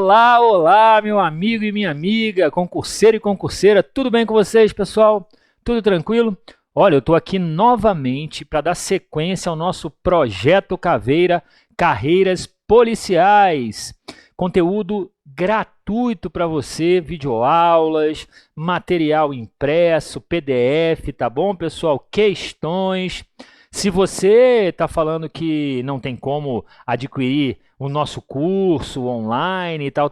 Olá, olá, meu amigo e minha amiga, concurseiro e concurseira, tudo bem com vocês, pessoal? Tudo tranquilo? Olha, eu estou aqui novamente para dar sequência ao nosso Projeto Caveira Carreiras Policiais. Conteúdo gratuito para você, videoaulas, material impresso, PDF, tá bom, pessoal? Questões. Se você está falando que não tem como adquirir o nosso curso online e tal,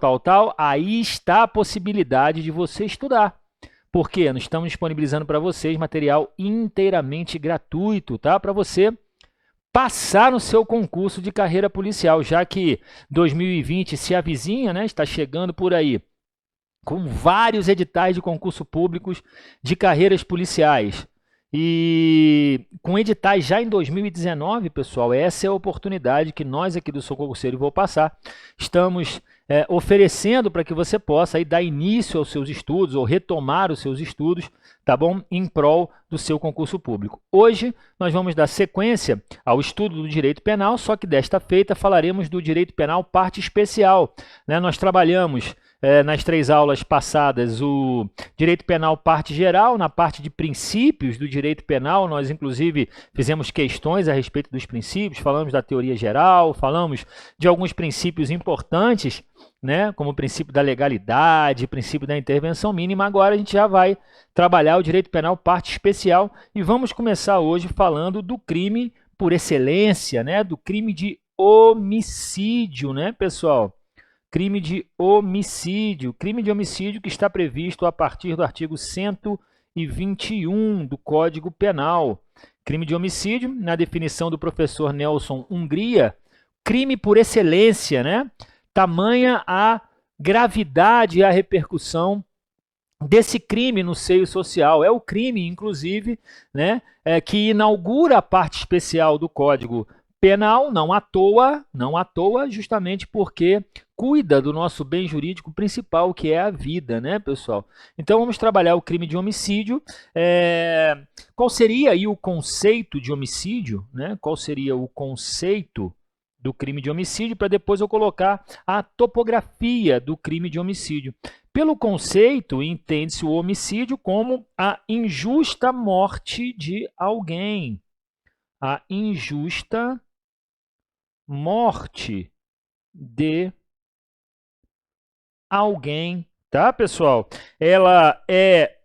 aí está a possibilidade de você estudar. Porque nós estamos disponibilizando para vocês material inteiramente gratuito, tá? Para você passar no seu concurso de carreira policial, já que 2020 se avizinha, né? Está chegando por aí com vários editais de concurso públicos de carreiras policiais. E com editais já em 2019, pessoal, essa é a oportunidade que nós aqui do Sou Concurseiro Vou Passar estamos oferecendo para que você possa aí dar início aos seus estudos ou retomar os seus estudos, tá bom? Em prol do seu concurso público. Hoje nós vamos dar sequência ao estudo do direito penal, só que desta feita falaremos do direito penal parte especial, né? Nós trabalhamos nas 3 aulas passadas o direito penal parte geral, na parte de princípios do direito penal, nós inclusive fizemos questões a respeito dos princípios, falamos da teoria geral, falamos de alguns princípios importantes, né, como o princípio da legalidade, princípio da intervenção mínima. Agora a gente já vai trabalhar o direito penal parte especial e vamos começar hoje falando do crime por excelência, né, do crime de homicídio, né, pessoal? Crime de homicídio que está previsto a partir do artigo 121 do Código Penal. Crime de homicídio, na definição do professor Nelson Hungria, crime por excelência, né? Tamanha a gravidade e a repercussão desse crime no seio social. É o crime, inclusive, né, que inaugura a parte especial do Código Penal, não à toa, justamente porque cuida do nosso bem jurídico principal, que é a vida, né, pessoal? Então vamos trabalhar o crime de homicídio. Qual seria aí o conceito de homicídio, né? Qual seria o conceito do crime de homicídio, para depois eu colocar a topografia do crime de homicídio. Pelo conceito, entende-se o homicídio como a injusta morte de alguém. A injusta morte de alguém, tá, pessoal? Ela é,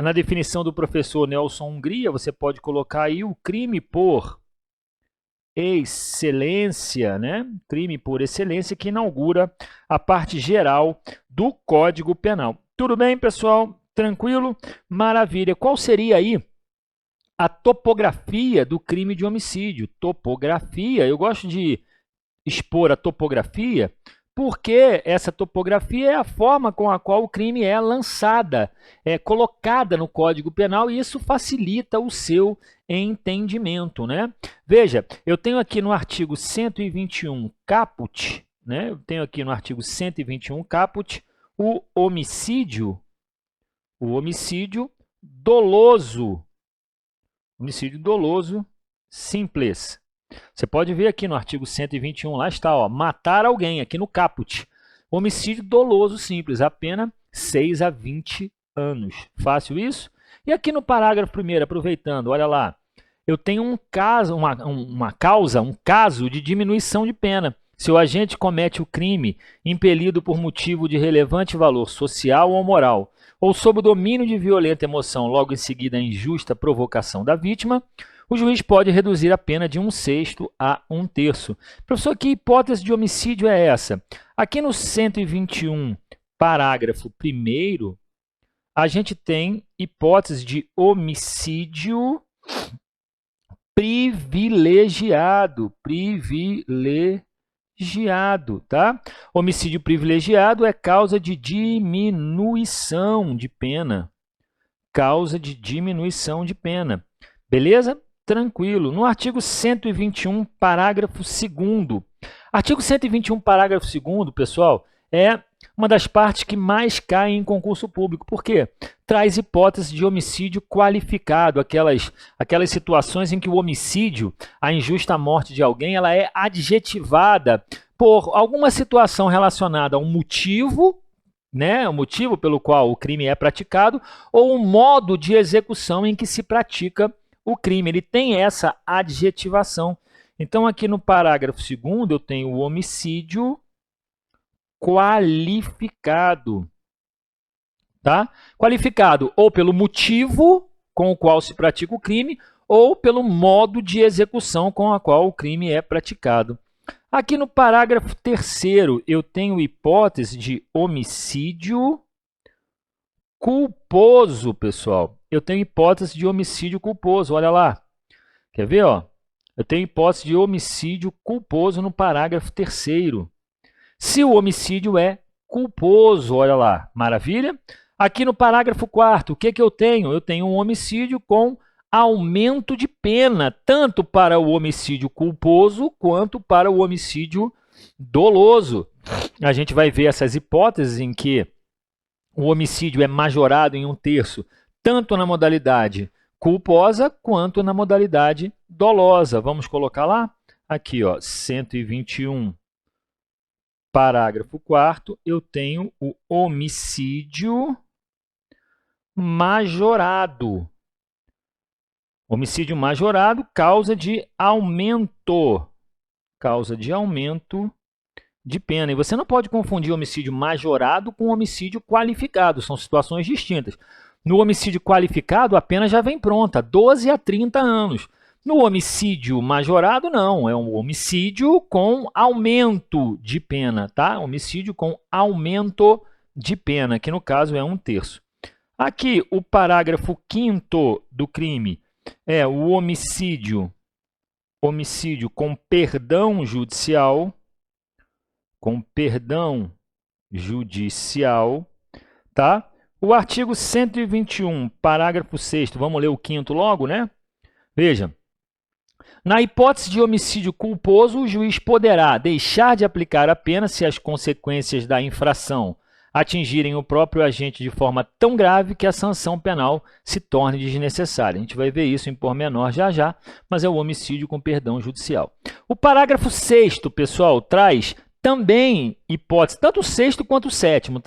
na definição do professor Nelson Hungria, você pode colocar aí o crime por excelência, né? Crime por excelência que inaugura a parte geral do Código Penal. Tudo bem, pessoal? Tranquilo? Maravilha. Qual seria aí a topografia do crime de homicídio? Topografia, eu gosto de expor a topografia porque essa topografia é a forma com a qual o crime é lançada, é colocada no Código Penal, e isso facilita o seu entendimento, né? Veja, eu tenho aqui no artigo 121 caput, né? Eu tenho aqui no artigo 121 caput o homicídio doloso. Homicídio doloso simples. Você pode ver aqui no artigo 121, lá está, ó, matar alguém, aqui no caput. Homicídio doloso simples, a pena 6 a 20 anos. Fácil isso? E aqui no parágrafo 1º, aproveitando, olha lá, eu tenho um caso de diminuição de pena. Se o agente comete o crime impelido por motivo de relevante valor social ou moral, ou sob o domínio de violenta emoção, logo em seguida a injusta provocação da vítima, o juiz pode reduzir a pena de 1/6 a 1/3. Professor, que hipótese de homicídio é essa? Aqui no 121, parágrafo 1º, a gente tem hipótese de homicídio privilegiado, tá? Homicídio privilegiado é causa de diminuição de pena. Causa de diminuição de pena. Beleza? Tranquilo. No artigo 121, parágrafo 2º. Artigo 121, parágrafo 2º, pessoal, é uma das partes que mais caem em concurso público. Por quê? Traz hipótese de homicídio qualificado, aquelas situações em que o homicídio, a injusta morte de alguém, ela é adjetivada por alguma situação relacionada a um motivo, né, o motivo pelo qual o crime é praticado, ou o modo de execução em que se pratica o crime. Ele tem essa adjetivação. Então, aqui no parágrafo 2º, eu tenho o homicídio qualificado. Tá? Qualificado ou pelo motivo com o qual se pratica o crime, ou pelo modo de execução com a qual o crime é praticado. Aqui no parágrafo 3º, eu tenho hipótese de homicídio culposo, pessoal. Eu tenho hipótese de homicídio culposo, olha lá. Quer ver? Ó? Eu tenho hipótese de homicídio culposo no parágrafo 3º. Se o homicídio é culposo, olha lá, maravilha? Aqui no parágrafo 4º, o que eu tenho? Eu tenho um homicídio com aumento de pena, tanto para o homicídio culposo quanto para o homicídio doloso. A gente vai ver essas hipóteses em que o homicídio é majorado em 1/3, tanto na modalidade culposa quanto na modalidade dolosa. Vamos colocar lá? Aqui, ó, 121. Parágrafo 4º, eu tenho o homicídio majorado. Homicídio majorado, causa de aumento. Causa de aumento de pena. E você não pode confundir homicídio majorado com homicídio qualificado. São situações distintas. No homicídio qualificado, a pena já vem pronta, 12 a 30 anos. No homicídio majorado, não. É um homicídio com aumento de pena, tá? Homicídio com aumento de pena, que no caso é 1/3. Aqui, o parágrafo 5º do crime é o homicídio com perdão judicial. Com perdão judicial, tá? O artigo 121, parágrafo 6º, vamos ler o 5º logo, né? Veja. Na hipótese de homicídio culposo, o juiz poderá deixar de aplicar a pena se as consequências da infração atingirem o próprio agente de forma tão grave que a sanção penal se torne desnecessária. A gente vai ver isso em pormenor já, mas é o homicídio com perdão judicial. O parágrafo 6º, pessoal, traz também hipóteses, tanto o 6º quanto o 7º,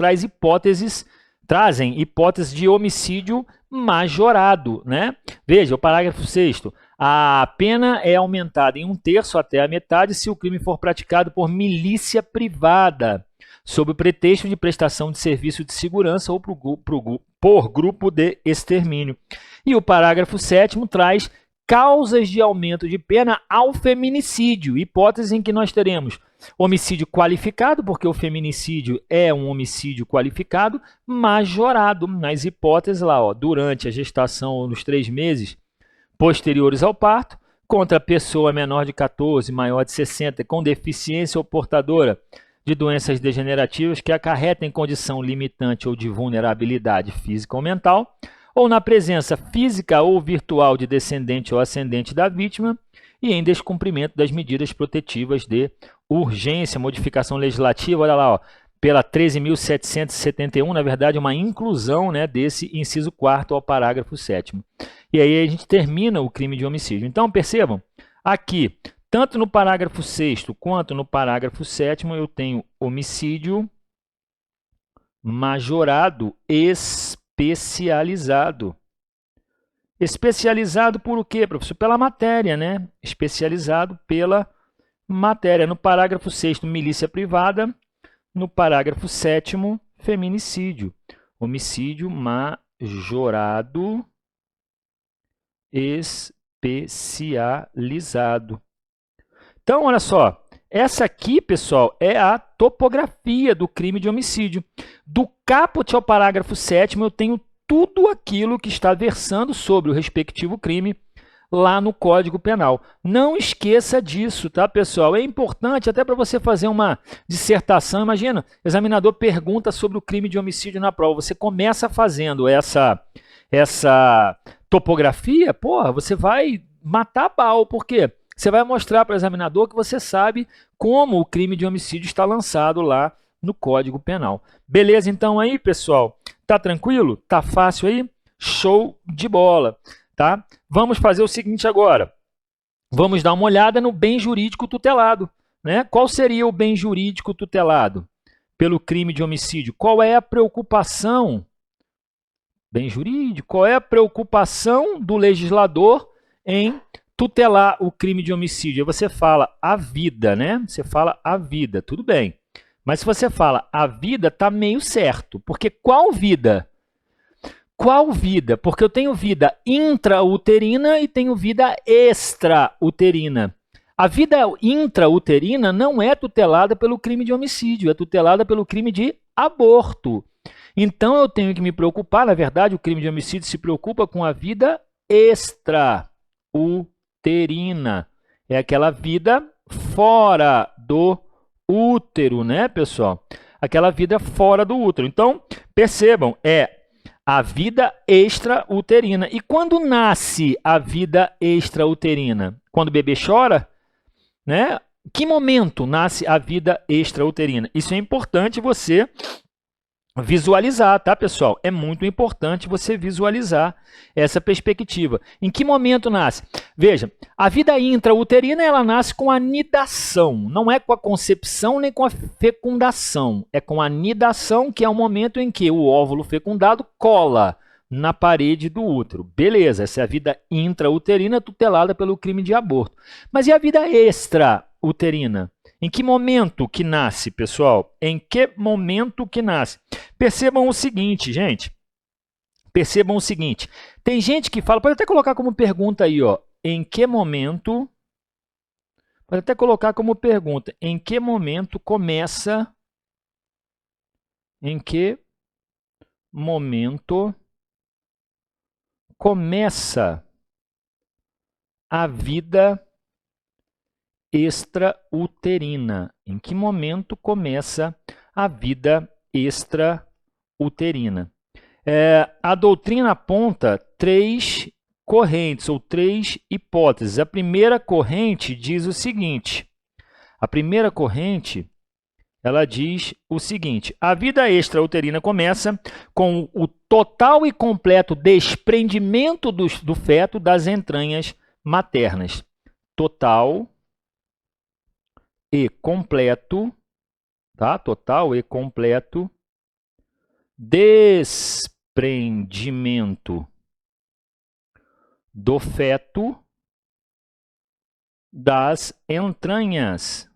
trazem hipóteses de homicídio majorado, né? Veja, o parágrafo 6º. A pena é aumentada em 1/3 até a metade se o crime for praticado por milícia privada, sob o pretexto de prestação de serviço de segurança ou por grupo de extermínio. E o parágrafo 7º traz causas de aumento de pena ao feminicídio, hipótese em que nós teremos homicídio qualificado, porque o feminicídio é um homicídio qualificado, majorado, nas hipóteses lá, ó, durante a gestação ou nos 3 meses posteriores ao parto, contra a pessoa menor de 14, maior de 60, com deficiência ou portadora de doenças degenerativas que acarretem condição limitante ou de vulnerabilidade física ou mental, ou na presença física ou virtual de descendente ou ascendente da vítima, e em descumprimento das medidas protetivas de urgência. Modificação legislativa, olha lá, ó, pela 13.771, na verdade, uma inclusão, né, desse inciso 4º ao parágrafo 7º. E aí a gente termina o crime de homicídio. Então, percebam, aqui, tanto no parágrafo 6º quanto no parágrafo 7º, eu tenho homicídio majorado especializado. Especializado por o quê, professor? Pela matéria, né? Especializado pela matéria. No parágrafo 6º, milícia privada. No parágrafo 7º, feminicídio. Homicídio majorado especializado. Então, olha só. Essa aqui, pessoal, é a topografia do crime de homicídio. Do caput ao parágrafo 7º, eu tenho tudo aquilo que está versando sobre o respectivo crime lá no Código Penal. Não esqueça disso, tá, pessoal? É importante até para você fazer uma dissertação. Imagina, o examinador pergunta sobre o crime de homicídio na prova. Você começa fazendo essa topografia, porra, você vai matar a pau. Por quê? Você vai mostrar para o examinador que você sabe como o crime de homicídio está lançado lá no Código Penal. Beleza então aí, pessoal? Tá tranquilo? Tá fácil aí? Show de bola, tá? Vamos fazer o seguinte agora. Vamos dar uma olhada no bem jurídico tutelado, né? Qual seria o bem jurídico tutelado pelo crime de homicídio? Qual é a preocupação, bem jurídico, qual é a preocupação do legislador em tutelar o crime de homicídio? Aí você fala a vida, né? Você fala a vida, tudo bem. Mas se você fala a vida, tá meio certo, porque qual vida? Qual vida? Porque eu tenho vida intrauterina e tenho vida extrauterina. A vida intrauterina não é tutelada pelo crime de homicídio, é tutelada pelo crime de aborto. Então eu tenho que me preocupar, na verdade, o crime de homicídio se preocupa com a vida extrauterina. É aquela vida fora do útero, né, pessoal? Aquela vida fora do útero. Então, percebam, é a vida extrauterina. E quando nasce a vida extrauterina? Quando o bebê chora? Né? Que momento nasce a vida extrauterina? Isso é importante você visualizar, tá, pessoal? É muito importante você visualizar essa perspectiva. Em que momento nasce? Veja, a vida intrauterina ela nasce com a nidação, não é com a concepção nem com a fecundação, é com a nidação, que é o momento em que o óvulo fecundado cola na parede do útero. Beleza, essa é a vida intrauterina tutelada pelo crime de aborto. Mas e a vida extrauterina? Em que momento que nasce, pessoal? Em que momento que nasce? Percebam o seguinte, gente. Percebam o seguinte. Tem gente que fala, pode até colocar como pergunta aí, ó. Em que momento... Pode até colocar como pergunta. Em que momento começa... Em que momento começa a vida extrauterina? Em que momento começa a vida extrauterina? A doutrina aponta três correntes ou três hipóteses. A primeira corrente diz o seguinte. A primeira corrente, ela diz o seguinte: a vida extrauterina começa com o total e completo desprendimento do feto das entranhas maternas. Total e completo, tá? Total e completo desprendimento do feto das entranhas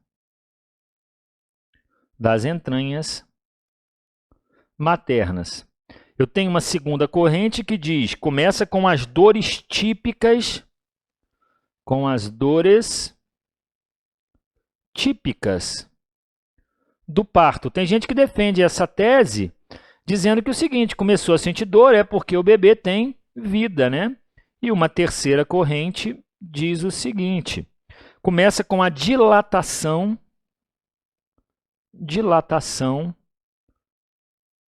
maternas. Eu tenho uma segunda corrente que diz, começa com as dores típicas, do parto. Tem gente que defende essa tese dizendo que o seguinte, começou a sentir dor é porque o bebê tem vida, né? E uma terceira corrente diz o seguinte, começa com a dilatação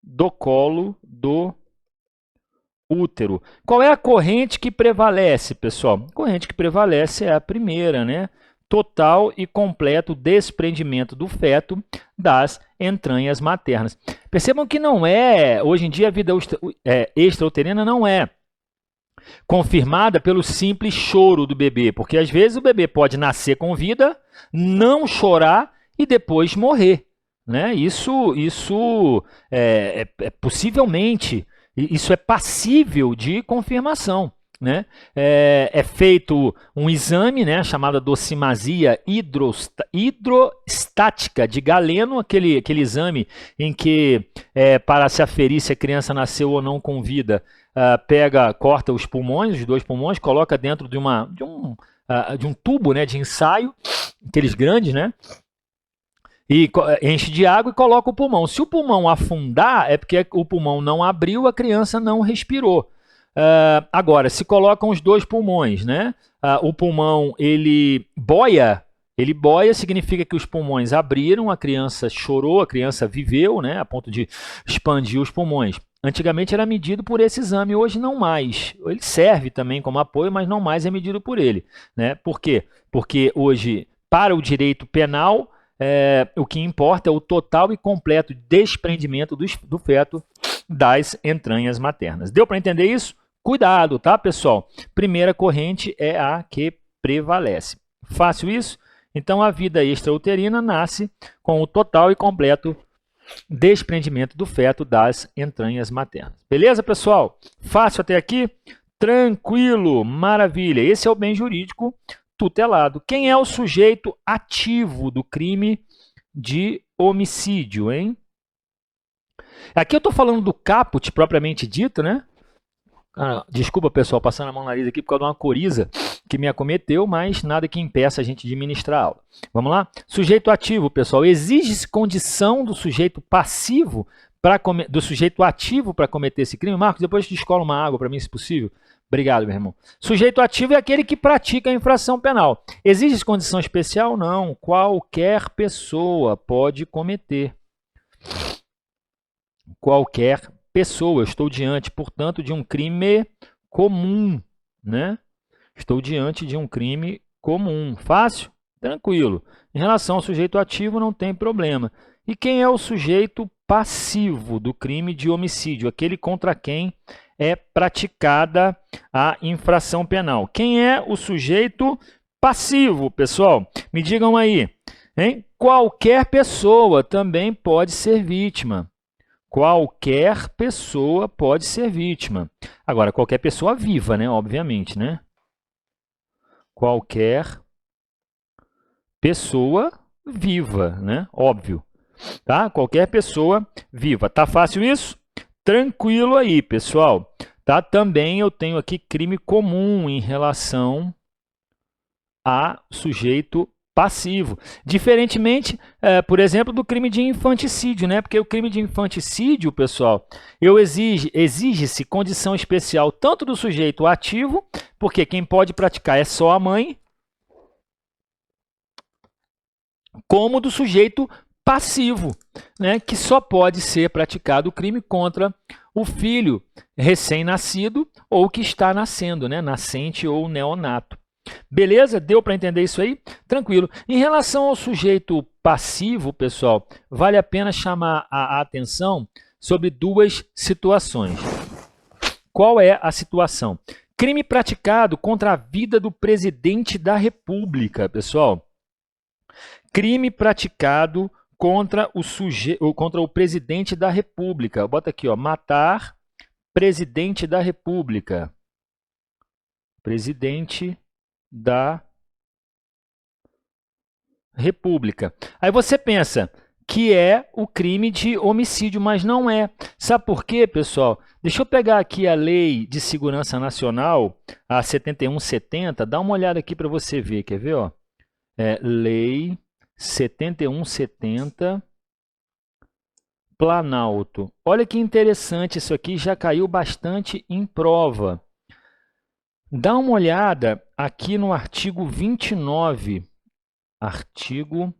do colo do útero. Qual é a corrente que prevalece, pessoal? A corrente que prevalece é a primeira, né? Total e completo desprendimento do feto das entranhas maternas. Percebam que não é, hoje em dia a vida extrauterina não é confirmada pelo simples choro do bebê, porque às vezes o bebê pode nascer com vida, não chorar e depois morrer, né? Isso possivelmente, isso é passível de confirmação, né? É feito um exame, né, chamado docimasia hidrostática de Galeno, aquele exame em que, para se aferir se a criança nasceu ou não com vida, corta os pulmões, os dois pulmões, coloca dentro de um tubo, né, de ensaio, aqueles grandes, né? E enche de água e coloca o pulmão. Se o pulmão afundar, é porque o pulmão não abriu, a criança não respirou. Agora, se colocam os dois pulmões, né? O pulmão, ele boia, significa que os pulmões abriram, a criança chorou, a criança viveu, né? A ponto de expandir os pulmões. Antigamente era medido por esse exame, hoje não mais. Ele serve também como apoio, mas não mais é medido por ele, né? Por quê? Porque hoje, para o direito penal, o que importa é o total e completo desprendimento do feto das entranhas maternas. Deu para entender isso? Cuidado, tá, pessoal? Primeira corrente é a que prevalece. Fácil isso? Então, a vida extrauterina nasce com o total e completo desprendimento do feto das entranhas maternas. Beleza, pessoal? Fácil até aqui? Tranquilo, maravilha. Esse é o bem jurídico tutelado. Quem é o sujeito ativo do crime de homicídio, hein? Aqui eu estou falando do caput propriamente dito, né? Desculpa, pessoal, passando a mão no nariz aqui por causa de uma coriza que me acometeu, mas nada que impeça a gente de ministrar a aula. Vamos lá? Sujeito ativo, pessoal. Exige-se condição do sujeito passivo, do sujeito ativo para cometer esse crime? Marcos, depois descola uma água para mim, se possível. Obrigado, meu irmão. Sujeito ativo é aquele que pratica a infração penal. Exige condição especial? Não. Qualquer pessoa pode cometer. Qualquer pessoa. Eu estou diante, portanto, de um crime comum, né? Estou diante de um crime comum. Fácil? Tranquilo. Em relação ao sujeito ativo, não tem problema. E quem é o sujeito passivo do crime de homicídio? Aquele contra quem é praticada a infração penal. Quem é o sujeito passivo, pessoal? Me digam aí. Hein? Qualquer pessoa também pode ser vítima. Qualquer pessoa pode ser vítima. Agora, qualquer pessoa viva, né? Obviamente, né? Qualquer pessoa viva, né? Óbvio. Tá? Qualquer pessoa viva. Tá fácil isso? Tranquilo aí, pessoal. Tá? Também eu tenho aqui crime comum em relação a sujeito passivo. Diferentemente, por exemplo, do crime de infanticídio, né? Porque o crime de infanticídio, pessoal, exige-se condição especial tanto do sujeito ativo, porque quem pode praticar é só a mãe, como do sujeito passivo, né? Que só pode ser praticado o crime contra o filho recém-nascido ou que está nascendo, né? Nascente ou neonato. Beleza? Deu para entender isso aí? Tranquilo. Em relação ao sujeito passivo, pessoal, vale a pena chamar a atenção sobre duas situações. Qual é a situação? Crime praticado contra a vida do presidente da República, pessoal. Crime praticado contra o presidente da República. Bota aqui, ó, matar presidente da República. Presidente da República. Aí você pensa que é o crime de homicídio, mas não é. Sabe por quê, pessoal? Deixa eu pegar aqui a Lei de Segurança Nacional, a 7170, dá uma olhada aqui para você ver, quer ver? Ó? Lei 7170, Planalto. Olha que interessante, isso aqui já caiu bastante em prova. Dá uma olhada aqui no artigo 29. Artigo: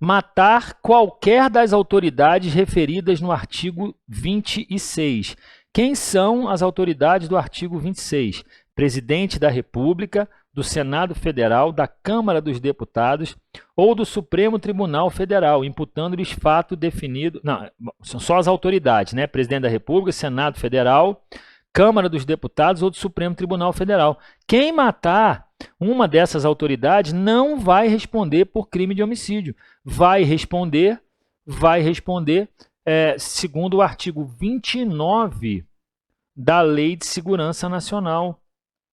matar qualquer das autoridades referidas no artigo 26. Quem são as autoridades do artigo 26? Presidente da República, do Senado Federal, da Câmara dos Deputados ou do Supremo Tribunal Federal, imputando-lhes fato definido... Não, são só as autoridades, né? Presidente da República, Senado Federal, Câmara dos Deputados ou do Supremo Tribunal Federal. Quem matar uma dessas autoridades não vai responder por crime de homicídio. Vai responder, segundo o artigo 29 da Lei de Segurança Nacional.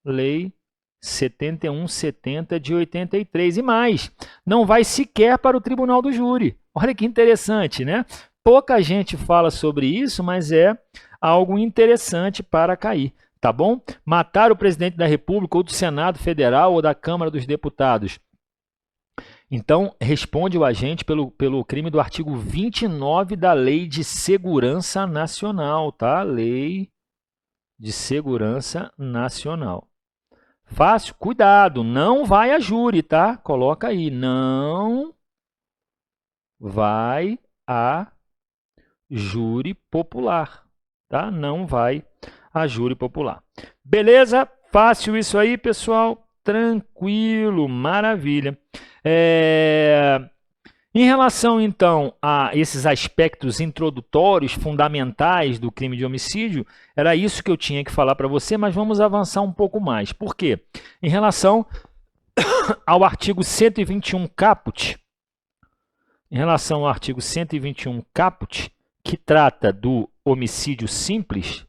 Lei 7170 de 83. E mais, não vai sequer para o Tribunal do Júri. Olha que interessante, né? Pouca gente fala sobre isso, mas é algo interessante para cair, tá bom? Matar o presidente da República ou do Senado Federal ou da Câmara dos Deputados. Então, responde o agente pelo crime do artigo 29 da Lei de Segurança Nacional, tá? Lei de Segurança Nacional. Fácil? Cuidado, não vai a júri, tá? Coloca aí, não vai a júri popular, tá? Não vai a júri popular. Beleza? Fácil isso aí, pessoal? Tranquilo, maravilha. Em relação, então, a esses aspectos introdutórios, fundamentais do crime de homicídio, era isso que eu tinha que falar para você, mas vamos avançar um pouco mais. Por quê? Em relação ao artigo 121 caput, que trata do homicídio simples,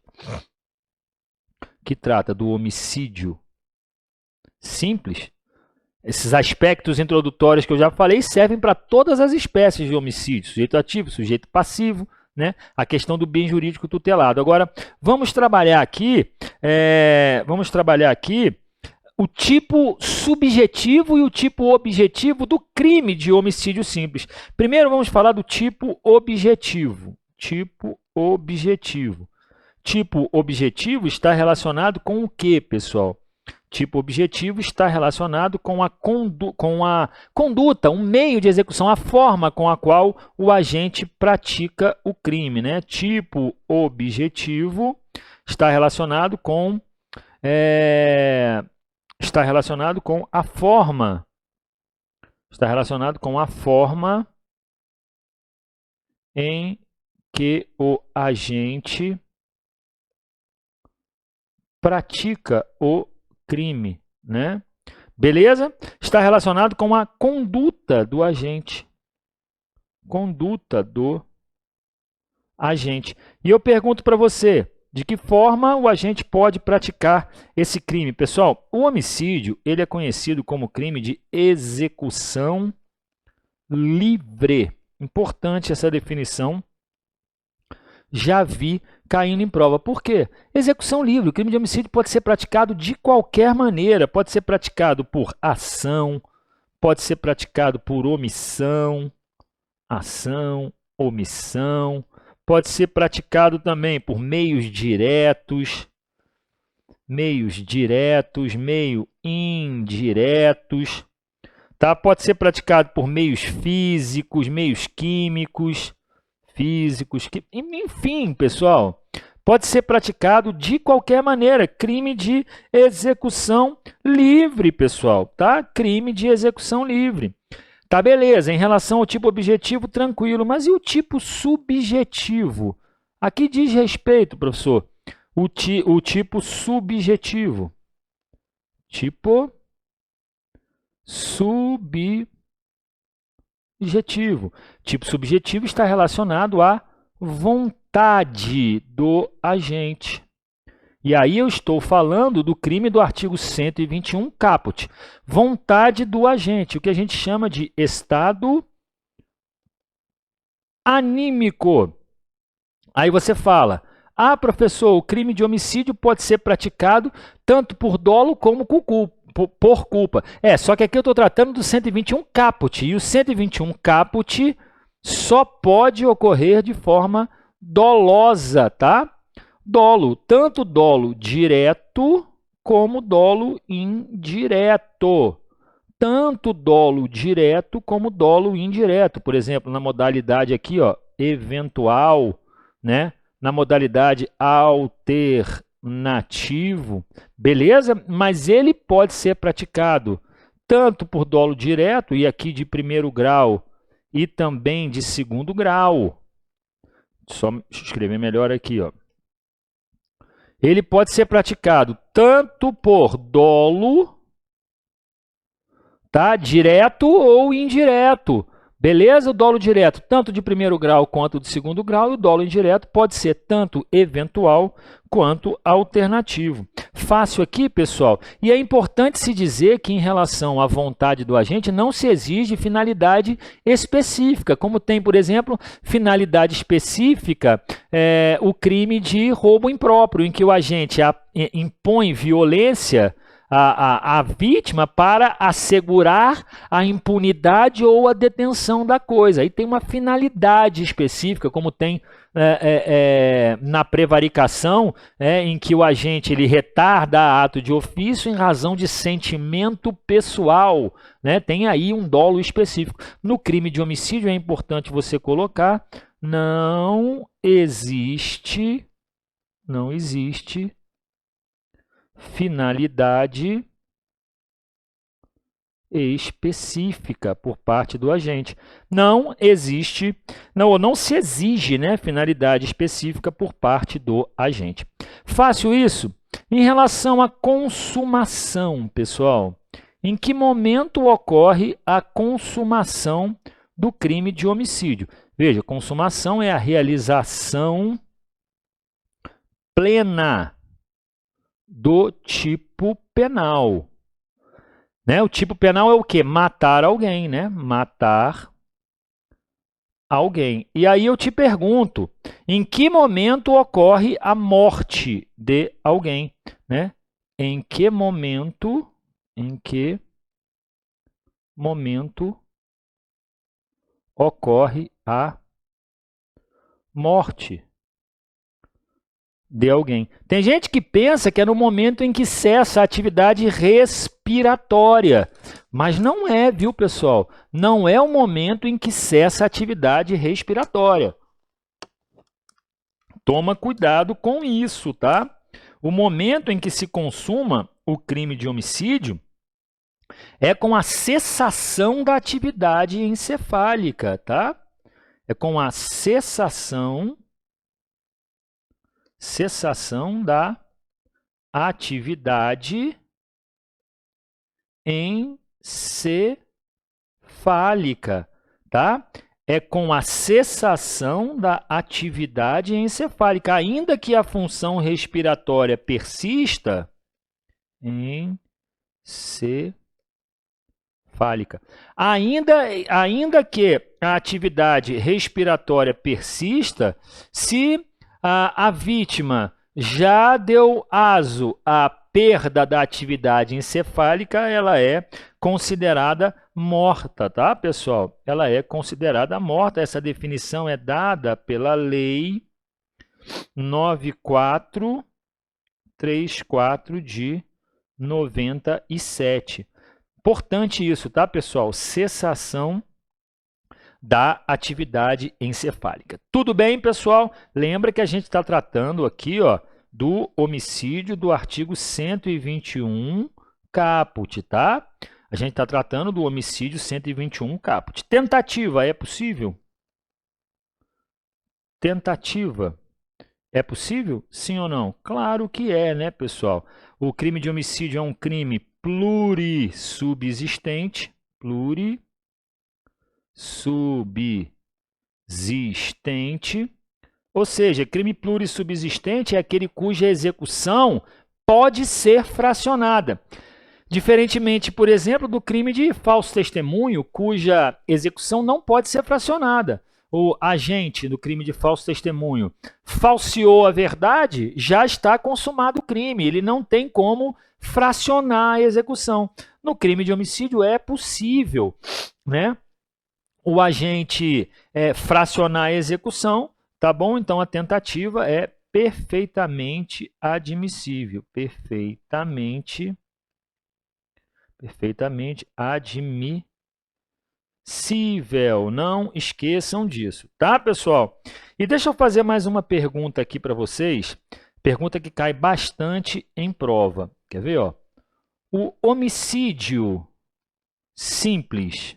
esses aspectos introdutórios que eu já falei servem para todas as espécies de homicídio, sujeito ativo, sujeito passivo, né? A questão do bem jurídico tutelado. Agora, vamos trabalhar aqui o tipo subjetivo e o tipo objetivo do crime de homicídio simples. Primeiro, vamos falar do tipo objetivo. Tipo objetivo está relacionado com o quê, pessoal? Tipo objetivo está relacionado com a conduta, um meio de execução, a forma com a qual o agente pratica o crime, né? Tipo objetivo está relacionado com a forma, em que o agente pratica o crime, né? Beleza? Está relacionado com a conduta do agente. E eu pergunto para você, de que forma o agente pode praticar esse crime? Pessoal, o homicídio ele é conhecido como crime de execução livre. Importante essa definição. Já vi caindo em prova. Por quê? Execução livre. O crime de homicídio pode ser praticado de qualquer maneira. Pode ser praticado por ação, pode ser praticado por omissão, pode ser praticado também por meios diretos, meio indiretos, tá? Pode ser praticado por meios físicos, meios químicos, enfim, pessoal, pode ser praticado de qualquer maneira. Crime de execução livre, pessoal, tá? Crime de execução livre. Tá, beleza. Em relação ao tipo objetivo, tranquilo. Mas e o tipo subjetivo? Aqui diz respeito, professor, o tipo subjetivo. Tipo subjetivo está relacionado à vontade do agente. E aí eu estou falando do crime do artigo 121 caput. Vontade do agente, o que a gente chama de estado anímico. Aí você fala, professor, o crime de homicídio pode ser praticado tanto por dolo como por culpa. Só que aqui eu estou tratando do 121 caput, e o 121 caput só pode ocorrer de forma dolosa, tá? Dolo, tanto dolo direto como dolo indireto. Tanto dolo direto como dolo indireto. Por exemplo, na modalidade aqui, ó, eventual, né? Na modalidade alternativo, beleza? Mas ele pode ser praticado tanto por dolo direto, e aqui de primeiro grau, e também de segundo grau. Só escrever melhor aqui, ó. Ele pode ser praticado tanto por dolo, tá? Direto ou indireto. Beleza? O dolo direto, tanto de primeiro grau quanto de segundo grau, e o dolo indireto pode ser tanto eventual quanto alternativo. Fácil aqui, pessoal? E é importante se dizer que, em relação à vontade do agente, não se exige finalidade específica, como tem, por exemplo, finalidade específica, o crime de roubo impróprio, em que o agente impõe violência a vítima para assegurar a impunidade ou a detenção da coisa. Aí tem uma finalidade específica, como tem na prevaricação, em que o agente ele retarda ato de ofício em razão de sentimento pessoal, né? Tem aí um dolo específico. No crime de homicídio é importante você colocar, não existe finalidade específica por parte do agente. Não existe, não se exige, né, finalidade específica por parte do agente. Fácil isso? Em relação à consumação, pessoal, em que momento ocorre a consumação do crime de homicídio? Veja, consumação é a realização plena do tipo penal. Né? O tipo penal é o quê? Matar alguém, né? Matar alguém. E aí eu te pergunto, em que momento ocorre a morte de alguém, né? Em que momento ocorre a morte de alguém? Tem gente que pensa que é no momento em que cessa a atividade respiratória, mas não é, viu, pessoal? Não é o momento em que cessa a atividade respiratória. Toma cuidado com isso, tá? O momento em que se consuma o crime de homicídio é com a cessação da atividade encefálica, tá? É com a cessação da atividade encefálica, tá? É com a cessação da atividade encefálica, ainda que a função respiratória persista, encefálica. Ainda que a atividade respiratória persista, se a vítima já deu aso à perda da atividade encefálica, ela é considerada morta, tá, pessoal? Ela é considerada morta. Essa definição é dada pela Lei 9434 de 97. Importante isso, tá, pessoal? Cessação da atividade encefálica. Tudo bem, pessoal? Lembra que a gente está tratando aqui, ó, do homicídio do artigo 121 caput, tá? A gente está tratando do homicídio 121 caput. Tentativa é possível? Tentativa é possível? Sim ou não? Claro que é, né, pessoal? O crime de homicídio é um crime plurissubsistente, ou seja, crime plurissubsistente é aquele cuja execução pode ser fracionada. Diferentemente, por exemplo, do crime de falso testemunho, cuja execução não pode ser fracionada. O agente do crime de falso testemunho falseou a verdade, já está consumado o crime, ele não tem como fracionar a execução. No crime de homicídio é possível, né, o agente fracionar a execução, tá bom? Então a tentativa é perfeitamente admissível, perfeitamente admissível. Não esqueçam disso, tá, pessoal? E deixa eu fazer mais uma pergunta aqui para vocês, pergunta que cai bastante em prova. Quer ver, ó? O homicídio simples.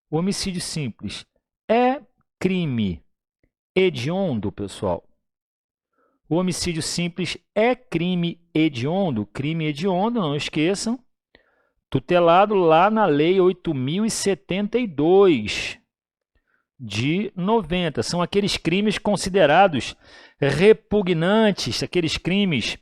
O homicídio simples é crime hediondo, pessoal? O homicídio simples é crime hediondo? Crime hediondo, não esqueçam, tutelado lá na Lei 8.072 de 90. São aqueles crimes considerados repugnantes, aqueles crimes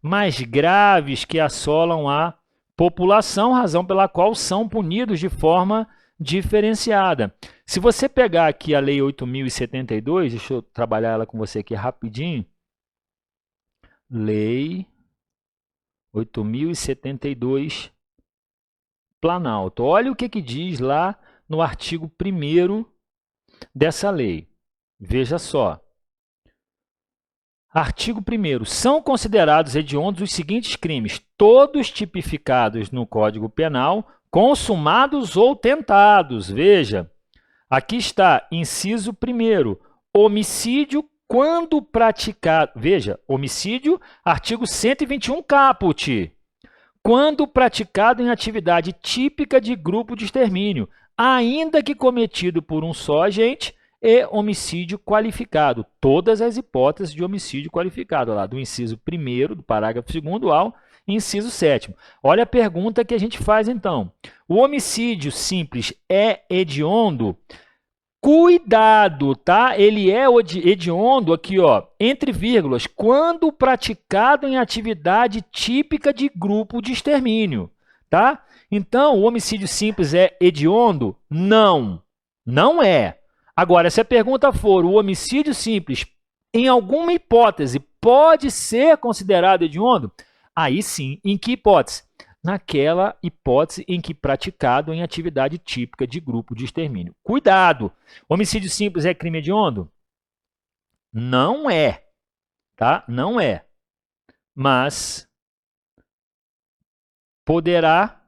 mais graves que assolam a população, razão pela qual são punidos de forma diferenciada. Se você pegar aqui a Lei 8.072, deixa eu trabalhar ela com você aqui rapidinho. Lei 8.072, Planalto. Olha o que diz lá no artigo 1º dessa lei. Veja só. Artigo 1º. São considerados hediondos os seguintes crimes, todos tipificados no Código Penal, consumados ou tentados. Veja, aqui está, inciso 1º, homicídio quando praticado. Veja, homicídio, artigo 121 caput. quando praticado em atividade típica de grupo de extermínio, ainda que cometido por um só agente, e homicídio qualificado. Todas as hipóteses de homicídio qualificado, lá do inciso 1º, do parágrafo 2º ao inciso 7º. Olha a pergunta que a gente faz então. O homicídio simples é hediondo? Cuidado, tá? Ele é hediondo aqui, ó, entre vírgulas, quando praticado em atividade típica de grupo de extermínio, tá? Então, o homicídio simples é hediondo? Não, não é. Agora, se a pergunta for o homicídio simples, em alguma hipótese, pode ser considerado hediondo? Aí sim, em que hipótese? Naquela hipótese em que praticado em atividade típica de grupo de extermínio. Cuidado! Homicídio simples é crime hediondo? Não é, tá? Não é. Mas poderá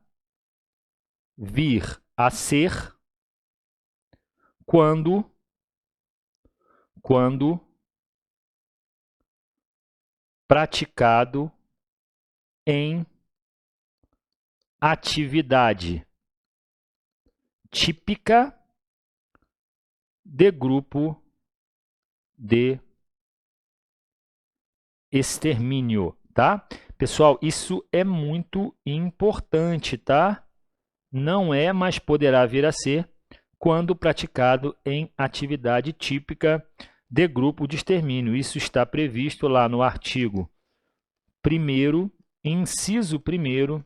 vir a ser quando praticado em atividade típica de grupo de extermínio, tá? Pessoal, isso é muito importante, tá? Não é, mas poderá vir a ser quando praticado em atividade típica de grupo de extermínio. Isso está previsto lá no artigo 1º, inciso 1º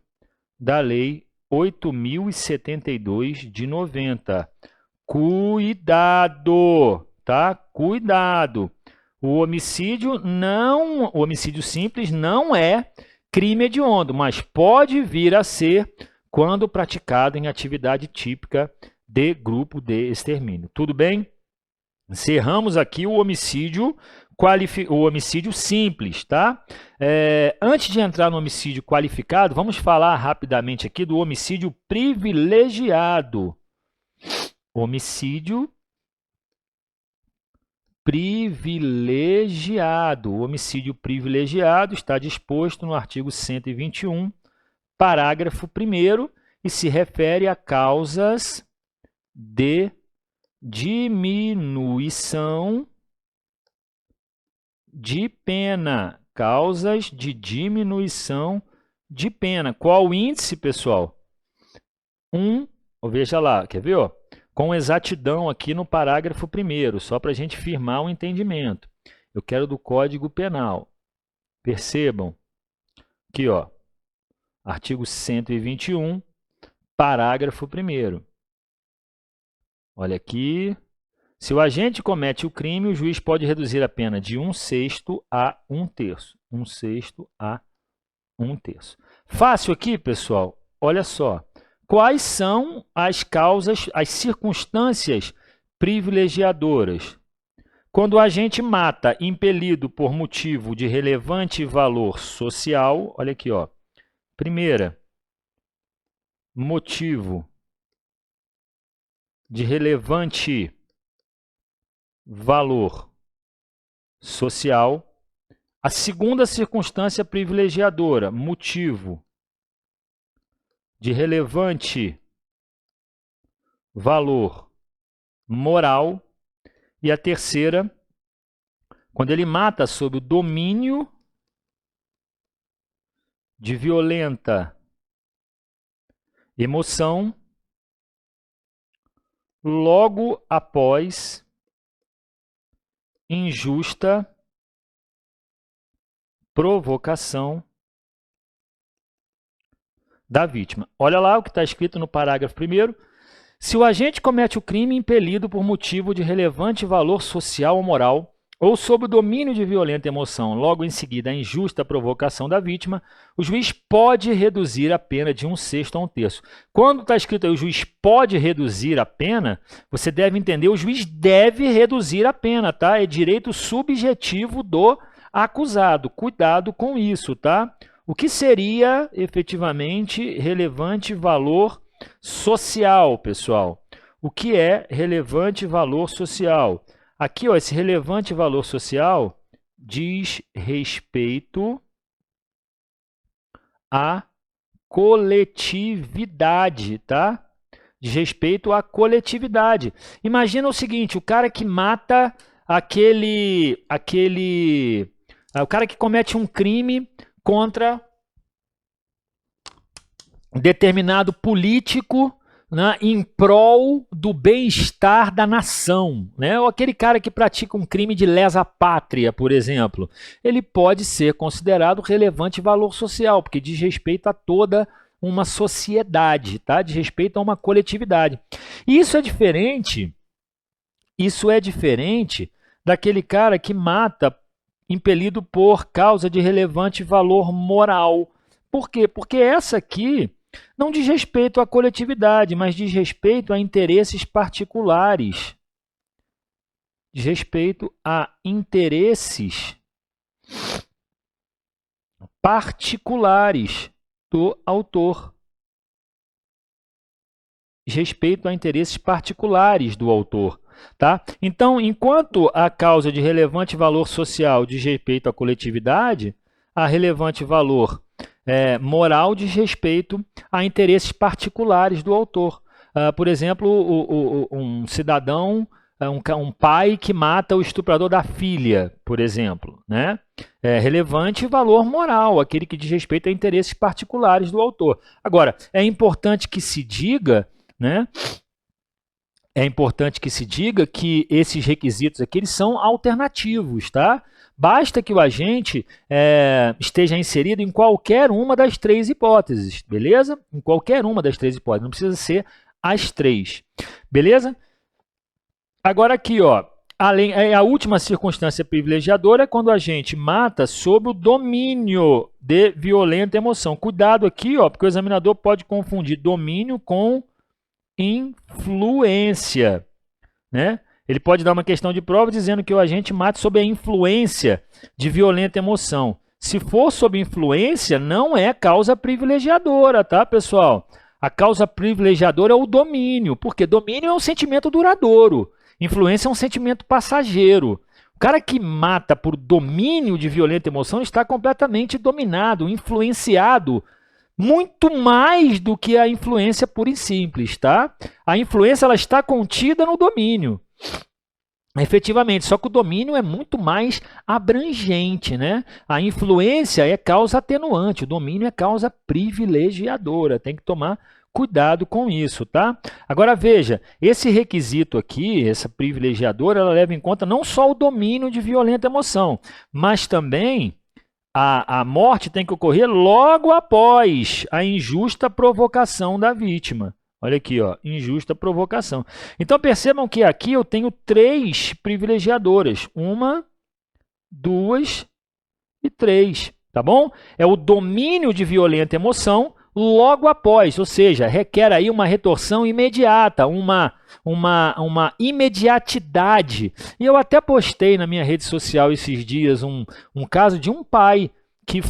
da Lei 8.072 de 90. Cuidado, tá? Cuidado. O homicídio simples não é crime hediondo, mas pode vir a ser quando praticado em atividade típica de grupo de extermínio. Tudo bem? Encerramos aqui o homicídio simples, tá? Antes de entrar no homicídio qualificado, vamos falar rapidamente aqui do homicídio privilegiado. Homicídio privilegiado. O homicídio privilegiado está disposto no artigo 121, parágrafo 1º, e se refere a causas de diminuição de pena. Causas de diminuição de pena. Qual o índice, pessoal? Veja lá, quer ver? Ó? Com exatidão aqui no parágrafo 1º, só para a gente firmar o entendimento. Eu quero do Código Penal. Percebam aqui, ó, artigo 121, parágrafo 1º. Olha aqui. Se o agente comete o crime, o juiz pode reduzir a pena de 1/6 a 1/3. 1/6 a 1/3. Fácil aqui, pessoal? Olha só. Quais são as causas, as circunstâncias privilegiadoras? Quando o agente mata impelido por motivo de relevante valor social, olha aqui, ó. Primeira, motivo de relevante valor social. A segunda circunstância privilegiadora, motivo de relevante valor moral. E a terceira, quando ele mata sob o domínio de violenta emoção, logo após injusta provocação da vítima. Olha lá o que está escrito no parágrafo 1º. Se o agente comete o crime impelido por motivo de relevante valor social ou moral, ou sob o domínio de violenta emoção, logo em seguida a injusta provocação da vítima, o juiz pode reduzir a pena de 1/6 a 1/3. Quando está escrito aí o juiz pode reduzir a pena, você deve entender, o juiz deve reduzir a pena, tá? É direito subjetivo do acusado. Cuidado com isso, tá? O que seria efetivamente relevante valor social, pessoal? O que é relevante valor social? Aqui, ó, esse relevante valor social diz respeito à coletividade, tá? Diz respeito à coletividade. Imagina o seguinte, o cara que mata o cara que comete um crime contra determinado político, né, em prol do bem-estar da nação, né? Ou aquele cara que pratica um crime de lesa pátria, por exemplo, ele pode ser considerado relevante valor social, porque diz respeito a toda uma sociedade, tá? Diz respeito a uma coletividade. E isso é diferente daquele cara que mata impelido por causa de relevante valor moral. Por quê? Porque essa aqui não diz respeito à coletividade, mas diz respeito a interesses particulares. Diz respeito a interesses particulares do autor. Diz respeito a interesses particulares do autor. Tá? Então, enquanto a causa de relevante valor social diz respeito à coletividade, a relevante valor moral diz respeito a interesses particulares do autor. Por exemplo, um cidadão, um pai que mata o estuprador da filha, por exemplo, né? É relevante valor moral, aquele que diz respeito a interesses particulares do autor. Agora, é importante que se diga, né? É importante que se diga que esses requisitos aqui eles são alternativos, tá? Basta que o agente esteja inserido em qualquer uma das três hipóteses, beleza? Em qualquer uma das três hipóteses, não precisa ser as três, beleza? Agora aqui, ó, a última circunstância privilegiadora é quando a gente mata sob o domínio de violenta emoção. Cuidado aqui, ó, porque o examinador pode confundir domínio com influência, né? Ele pode dar uma questão de prova dizendo que o agente mate sob a influência de violenta emoção. Se for sob influência, não é causa privilegiadora, tá, pessoal? A causa privilegiadora é o domínio, porque domínio é um sentimento duradouro. Influência é um sentimento passageiro. O cara que mata por domínio de violenta emoção está completamente dominado, influenciado, muito mais do que a influência pura e simples, tá? A influência ela está contida no domínio. Efetivamente, só que o domínio é muito mais abrangente, né? A influência é causa atenuante, o domínio é causa privilegiadora. Tem que tomar cuidado com isso, tá? Agora veja, esse requisito aqui, essa privilegiadora, ela leva em conta não só o domínio de violenta emoção, mas também a morte tem que ocorrer logo após a injusta provocação da vítima. Olha aqui, ó, injusta provocação. Então, percebam que aqui eu tenho três privilegiadoras. 1, 2 e 3, tá bom? É o domínio de violenta emoção logo após, ou seja, requer aí uma retorção imediata, uma imediatidade. E eu até postei na minha rede social esses dias um caso de um pai que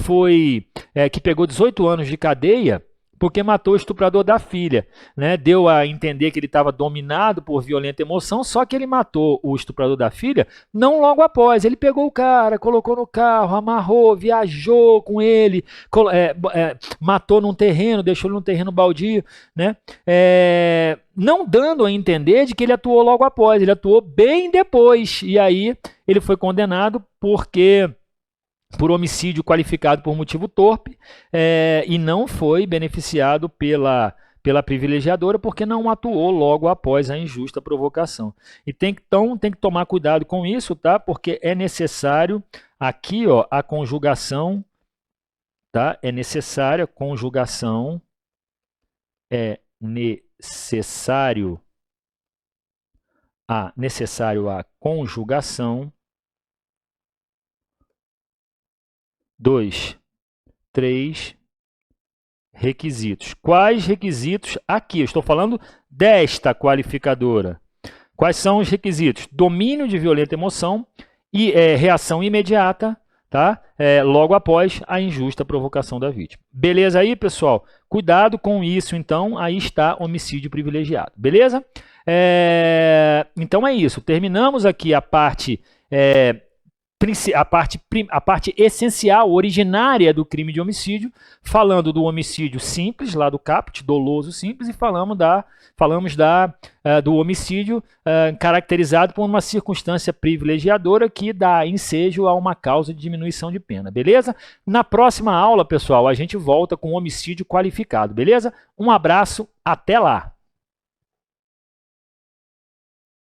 que pegou 18 anos de cadeia porque matou o estuprador da filha, né? Deu a entender que ele estava dominado por violenta emoção, só que ele matou o estuprador da filha não logo após. Ele pegou o cara, colocou no carro, amarrou, viajou com ele, matou num terreno, deixou ele num terreno baldio, né? Não dando a entender de que ele atuou logo após, ele atuou bem depois. E aí ele foi condenado por homicídio qualificado por motivo torpe e não foi beneficiado pela privilegiadora porque não atuou logo após a injusta provocação. E então tem que tomar cuidado com isso, tá? Porque é necessário aqui, ó, a conjugação, tá? É necessária a conjugação, necessário a conjugação 2, 3 requisitos. Quais requisitos aqui? Eu estou falando desta qualificadora. Quais são os requisitos? Domínio de violenta emoção e reação imediata, tá? Logo após a injusta provocação da vítima. Beleza aí, pessoal? Cuidado com isso, então. Aí está homicídio privilegiado. Beleza? Então é isso. Terminamos aqui a parte a parte essencial, originária do crime de homicídio, falando do homicídio simples, lá do caput, doloso simples, e falamos do homicídio caracterizado por uma circunstância privilegiadora que dá ensejo a uma causa de diminuição de pena, beleza? Na próxima aula, pessoal, a gente volta com homicídio qualificado, beleza? Um abraço, até lá!